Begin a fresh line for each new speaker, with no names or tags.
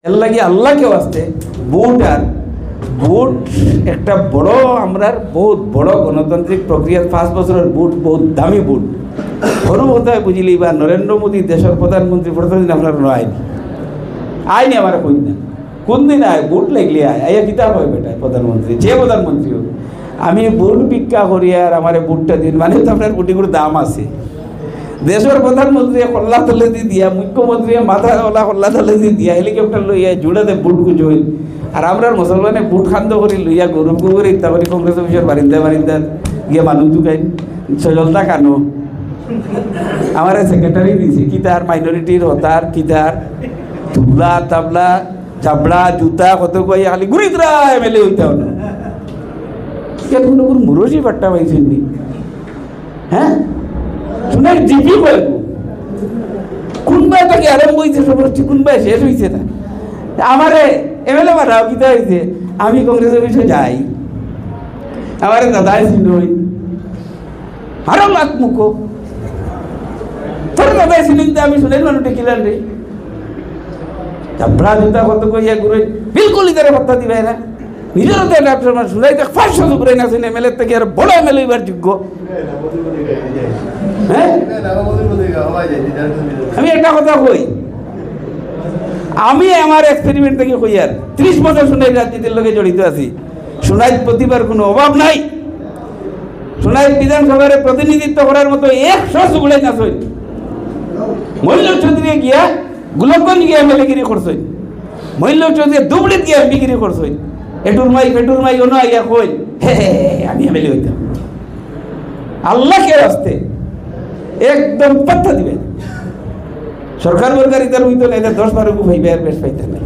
এর লাগে আল্লাহকে আসতে ভোট আর ভোট একটা বড় আমরা বহুত বড় গণতান্ত্রিক প্রক্রিয়ার 5 বছরের ভোট বহুত দামি ভোট কোনো কথায় বুঝিলি বা নরেন্দ্র মোদী দেশের প্রধানমন্ত্রী প্রতিদিন আপনার আইনি আইনি আমার কই না কোন দিন আয় ভোট লাগলে আয়া কিতাব হয় বেটায় প্রধানমন্ত্রী যে প্রধানমন্ত্রী হোক আমি ভোট ভিক্ষা করি আর আমার ভোটটা দিন মানে তো আপনার কোটিগুলোর দাম আছে দেশের প্রধানমন্ত্রী কল্লা তলে দিয়ে দিয়া মুখ্যমন্ত্রী মাথা ওলা কল্লা তলে দিয়ে দিয়া হেলিকপ্টার লইয়া জুড়াতে বুট গুজই আর আমরা মুসলমানে বুট খান্দ করি লইয়া গরম করে ইত্যা করি কংগ্রেস অফিসের বারিন্দা গিয়ে মানুষ ঢুকাই সজলতা কানো আমার সেক্রেটারি দিয়েছে কি তার মাইনরিটির হতার কি তার তুবলা তাবলা চাবড়া জুতা কত কই খালি ঘুরিতরা এমএলএ হইতে হলো কোনো মুরসি পাট্টা পাইছেন নি হ্যাঁ শুনে জিপি কয়েক কোনবাই তাকে আরম্ভ হয়েছে সব হচ্ছে কোনবাই শেষ হয়েছে না আমারে এমএলএ মারাও কিতা হয়েছে আমি কংগ্রেস অফিসে যাই আমারে দাদাই চিনই আরো লাখ মুখো তোর দাদাই চিনিন আমি শুনে মানুষটা কিলান রে চাপড়া জুতা কত কইয়া ঘুরে বিলকুল ইতারে কথা দিবে না নিজের তো একটা আপনার শুনাই দেখ 500 উপরে না শুনে এমএলএ থেকে আর বড় এমএলএ এবার যোগ্য হ্যাঁ আমি একটা কথা কই আমি আমার এক্সপেরিমেন্ট থেকে কই আর 30 বছর শুনাই রাজনীতির লগে জড়িত আছি শুনাই প্রতিবার কোনো অভাব নাই শুনাই বিধানসভার প্রতিনিধিত্ব করার মতো 100 সুগুলাই না সই মহিলা চৌধুরী গিয়া গোলাপগঞ্জ গিয়া এমএলএ গিরি করছই মহিলা চৌধুরী দুবড়িত গিয়া এমপি গিরি করছই এটুর মাই অন্য আইয়া কই হে আমি এমএলএ হইতাম আল্লাহকে রাস্তে একদম পাত্তা দিবেন সরকার বরকারি তার হইতো না 10-12 ভাইবে আর বেশ পাইতেন না